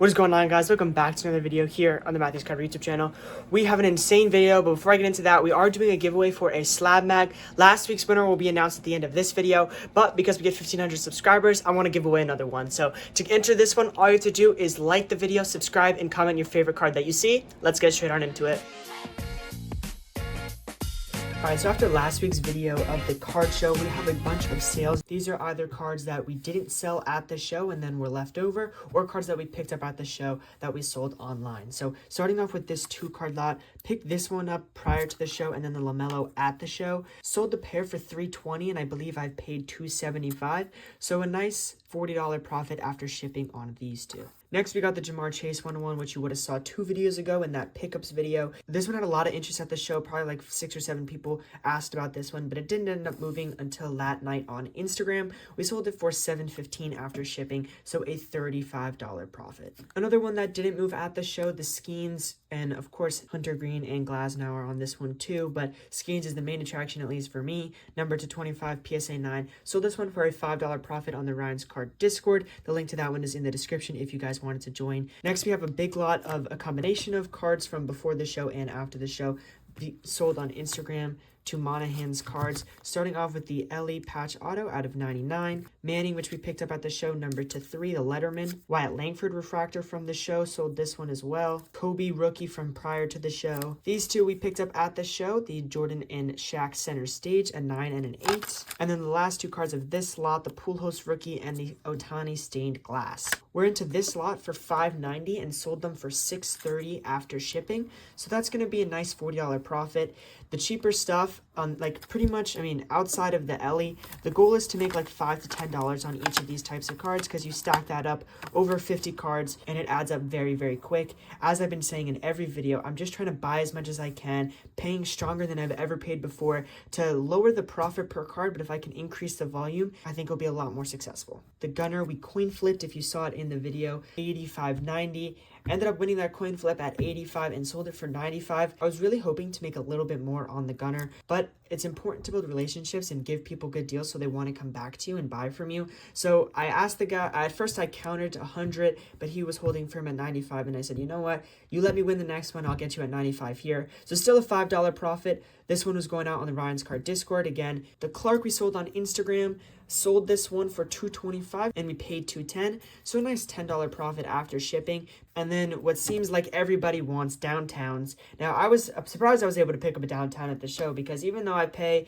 What is going on, guys? Welcome back to another video here on the Matthews Carter YouTube channel. We have an insane video, but before I get into that, we are doing a giveaway for a slab mag. Last week's winner will be announced at the end of this video, but because we get 1,500 subscribers, I want to give away another one. So to enter this one, all you have to do is like the video, subscribe, and comment your favorite card that you see. Let's get straight on into it. Alright, so after last week's video of the card show, we have a bunch of sales. These are either cards that we didn't sell at the show and then were left over, or cards that we picked up at the show that we sold online. So starting off with this 2-card lot, picked this one up prior to the show and then the LaMelo at the show. Sold the pair for $320 and I believe I've paid $275. So a nice $40 profit after shipping on these two. Next, we got the Ja'Marr Chase 101, which you would have saw 2 videos ago in that pickups video. This one had a lot of interest at the show. Probably like 6 or 7 people asked about this one, but it didn't end up moving until that night on Instagram. We sold it for $715 after shipping, so a $35 profit. Another one that didn't move at the show, the Skeens, and of course, Hunter Green and Glasnow are on this one too, but Skeens is the main attraction, at least for me. Number to 25, PSA 9. Sold this one for a $5 profit on the Ryan's Card Discord. The link to that one is in the description if you guys wanted to join. Next, we have a big lot of a combination of cards from before the show and after the show sold on Instagram to Monahan's cards, starting off with the Ellie patch auto out of 99, Manning, which we picked up at the show, number to 3, the Letterman, Wyatt Langford refractor from the show, sold this one as well, Kobe rookie from prior to the show. These two we picked up at the show, the Jordan and Shaq center stage, a 9 and an 8, and then the last 2 cards of this lot, the Pool Host rookie and the Ohtani stained glass. We're into this lot for $590 and sold them for $630 after shipping, so that's going to be a nice $40 profit. The cheaper stuff, like pretty much, I mean, outside of the Ellie, the goal is to make like $5 to $10 on each of these types of cards because you stack that up over 50 cards and it adds up very, very quick. As I've been saying in every video, I'm just trying to buy as much as I can, paying stronger than I've ever paid before to lower the profit per card, but if I can increase the volume, I think it'll be a lot more successful. The Gunner, we coin flipped if you saw it in the video, $85.90. Ended up winning that coin flip at 85 and sold it for 95. I was really hoping to make a little bit more on the Gunner, but it's important to build relationships and give people good deals so they want to come back to you and buy from you. So I asked the guy, at first I countered to 100, but he was holding firm at 95, and I said, you know what, you let me win the next one, I'll get you at 95 here. So still a $5 profit. This one was going out on the Ryan's Card Discord. Again, the Clark we sold on Instagram, sold this one for $225 and we paid $210, so a nice $10 profit after shipping. And then what seems like everybody wants, downtowns. Now I was surprised I was able to pick up a downtown at the show because even though I pay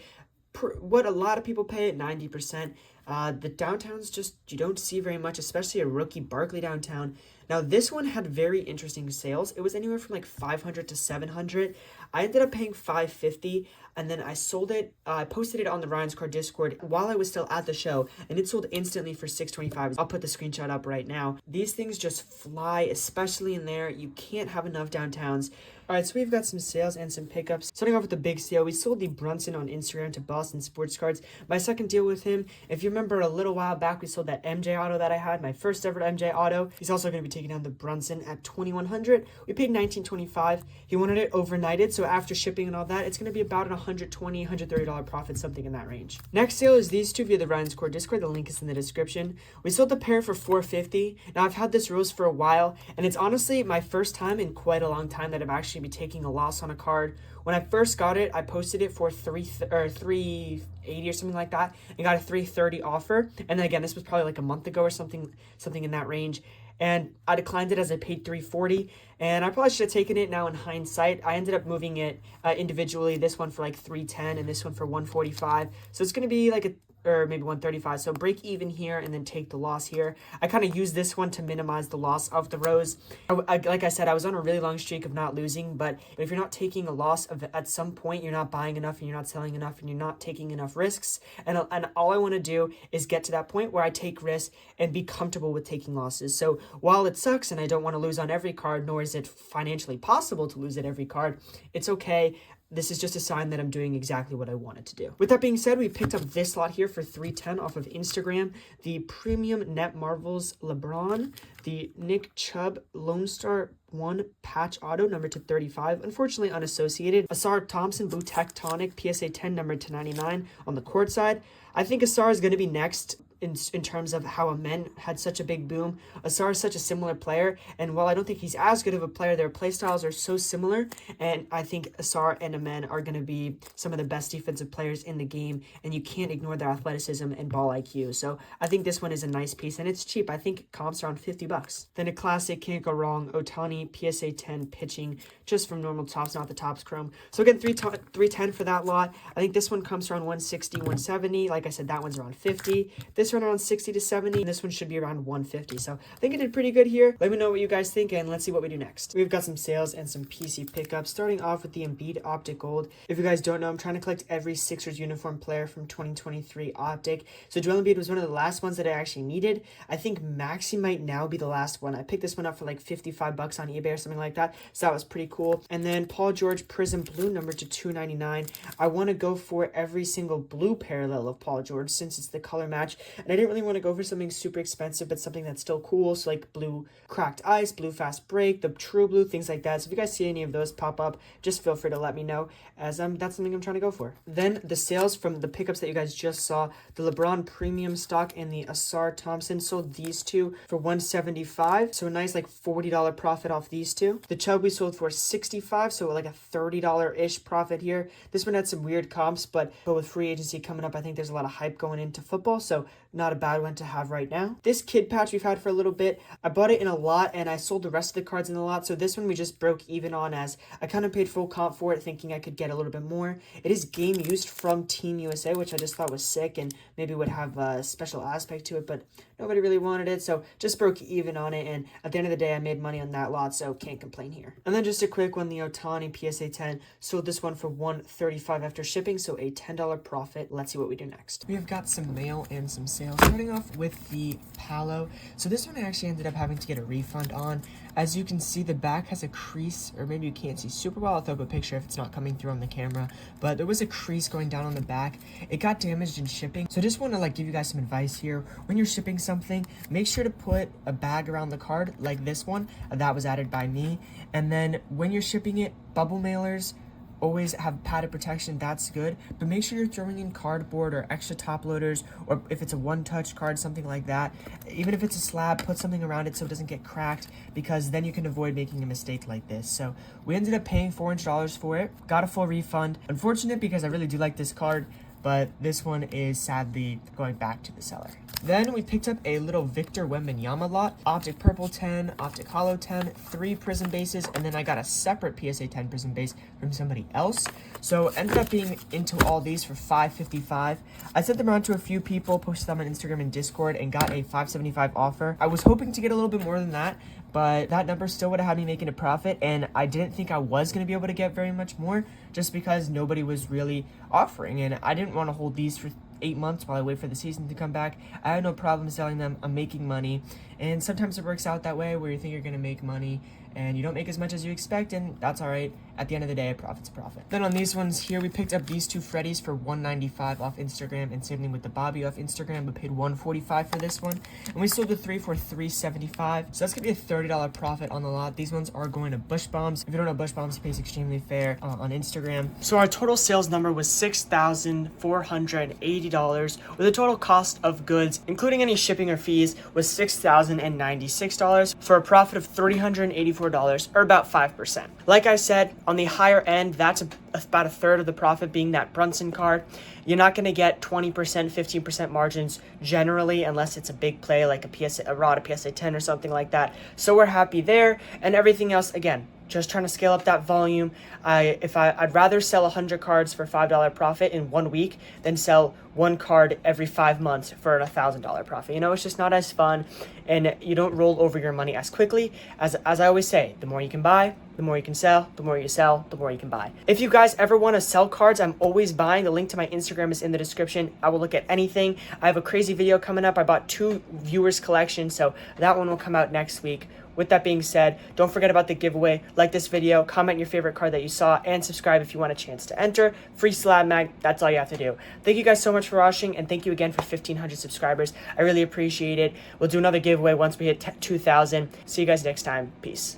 what a lot of people pay at 90%, the downtowns just you don't see very much, especially a rookie Barkley downtown. Now this one had very interesting sales. It was anywhere from like 500 to 700. I ended up paying $550 and then I sold it. I posted it on the Ryan's Card Discord while I was still at the show and it sold instantly for $625. I'll put the screenshot up right now. These things just fly, especially in there. You can't have enough downtowns. Alright, so we've got some sales and some pickups. Starting off with the big sale, we sold the Brunson on Instagram to Boston Sports Cards. My second deal with him, if you remember a little while back, we sold that MJ auto that I had, my first ever MJ auto. He's also going to be taking down the Brunson at $2,100. We paid $19.25. He wanted it overnighted, so after shipping and all that, it's going to be about an $120, $130 profit, something in that range. Next sale is these two via the Ryan's Card Discord. The link is in the description. We sold the pair for $450. Now, I've had this rose for a while, and it's honestly my first time in quite a long time that I've actually be taking a loss on a card. When I first got it, I posted it for $380 or something like that and got a $330 offer. And then again, this was probably like a month ago or something in that range. And I declined it as I paid $340, and I probably should have taken it. Now in hindsight, I ended up moving it individually, this one for like $310 and this one for $145. So it's going to be like or maybe $135, so break even here and then take the loss here. I kind of use this one to minimize the loss of the rose. Like I said, I was on a really long streak of not losing, but if you're not taking a loss at some point, you're not buying enough and you're not selling enough and you're not taking enough risks. And all I want to do is get to that point where I take risks and be comfortable with taking losses. So while it sucks and I don't want to lose on every card, nor is it financially possible to lose at every card, it's okay. This is just a sign that I'm doing exactly what I wanted to do. With that being said, we picked up this lot here for $310 off of Instagram. The Premium Net Marvels LeBron, the Nick Chubb Lone Star 1 patch auto, number to 35. Unfortunately unassociated. Asar Thompson Blue Tectonic PSA 10, number to 99 on the court side. I think Asar is going to be next in terms of how Amen had such a big boom. Ausar is such a similar player, and while I don't think he's as good of a player, their playstyles are so similar, and I think Ausar and Amen are going to be some of the best defensive players in the game, and you can't ignore their athleticism and ball IQ. So I think this one is a nice piece, and it's cheap. I think comps around $50. Then a classic, can't go wrong, Ohtani PSA 10 pitching, just from normal tops, not the tops chrome. So again, 310 for that lot. I think this one comes around 160, 170. Like I said, that one's around 50. This one around 60 to 70. And this one should be around 150. So I think I did pretty good here. Let me know what you guys think, and let's see what we do next. We've got some sales and some PC pickups, starting off with the Embiid Optic Gold. If you guys don't know, I'm trying to collect every Sixers uniform player from 2023 Optic. So Joel Embiid was one of the last ones that I actually needed. I think Maxey might now be the last one. I picked this one up for like $55 on eBay or something like that. So that was pretty cool. And then Paul George Prism Blue number to $2.99. I want to go for every single blue parallel of Paul George since it's the color match. And I didn't really want to go for something super expensive, but something that's still cool. So like blue cracked ice, blue fast break, the true blue, things like that. So if you guys see any of those pop up, just feel free to let me know, as that's something I'm trying to go for. Then the sales from the pickups that you guys just saw, the LeBron Premium stock and the Ausar Thompson, sold these two for $175. So a nice like $40 profit off these two. The Chubb we sold for $65, so like a $30-ish profit here. This one had some weird comps, but with free agency coming up, I think there's a lot of hype going into football, so not a bad one to have right now. This kid patch we've had for a little bit. I bought it in a lot, and I sold the rest of the cards in the lot, so this one we just broke even on, as I kind of paid full comp for it, thinking I could get a little bit more. It is game used from Team USA, which I just thought was sick and maybe would have a special aspect to it, but nobody really wanted it, so just broke even on it, and at the end of the day, I made money on that lot, so can't complain here. And then just a quick one, the Ohtani PSA 10, sold this one for $135 after shipping, so a $10 profit. Let's see what we do next. We have got some mail and some sales. Starting off with the Palo. So this one I actually ended up having to get a refund on. As you can see, the back has a crease, or maybe you can't see super well. I'll throw up a picture if it's not coming through on the camera, but there was a crease going down on the back. It got damaged in shipping. So I just want to give you guys some advice here. When you're shipping something, make sure to put a bag around the card like this one that was added by me. And then when you're shipping it, bubble mailers always have padded protection. That's good, but make sure you're throwing in cardboard or extra top loaders, or if it's a one-touch card, something like that. Even if it's a slab, put something around it so it doesn't get cracked, because then you can avoid making a mistake like this. So we ended up paying $400 for it, got a full refund. Unfortunate, because I really do like this card, but this one is sadly going back to the seller. Then we picked up a little Victor Wembanyama lot, Optic Purple 10, Optic Hollow 10, 3 Prism bases, and then I got a separate PSA 10 Prism base from somebody else. So ended up being into all these for $555. I sent them around to a few people, posted them on Instagram and Discord, and got a $575 offer. I was hoping to get a little bit more than that, but that number still would have had me making a profit, and I didn't think I was going to be able to get very much more, just because nobody was really offering, and I didn't want to hold these for 8 months while I wait for the season to come back. I had no problem selling them. I'm making money, and sometimes it works out that way where you think you're going to make money and you don't make as much as you expect, and that's all right. At the end of the day, a profit's a profit. Then on these ones here, we picked up these two Freddies for $195 off Instagram, and same thing with the Bobby off Instagram, but paid $145 for this one. And we sold the 3 for $375. So that's gonna be a $30 profit on the lot. These ones are going to Bush Bombs. If you don't know Bush Bombs, he pays extremely fair on Instagram. So our total sales number was $6,480, with a total cost of goods, including any shipping or fees, was $6,096 for a profit of $384, or about 5%. Like I said, on the higher end, that's about a third of the profit being that Brunson card. You're not going to get 20%, 15% margins generally, unless it's a big play like a rod, a PSA 10 or something like that. So we're happy there, and everything else, again, just trying to scale up that volume. I'd rather sell 100 cards for $5 profit in 1 week than sell one card every 5 months for a $1,000 profit. You know, it's just not as fun, and you don't roll over your money as quickly. As I always say, the more you can buy, the more you can sell, the more you sell, the more you can buy. If you guys ever want to sell cards, I'm always buying. The link to my Instagram is in the description. I will look at anything. I have a crazy video coming up. I bought 2 viewers collections, so that one will come out next week. With that being said, don't forget about the giveaway. Like this video, comment your favorite card that you saw, and subscribe if you want a chance to enter. Free slab mag, that's all you have to do. Thank you guys so much for watching, and thank you again for 1,500 subscribers. I really appreciate it. We'll do another giveaway once we hit 2,000. See you guys next time. Peace.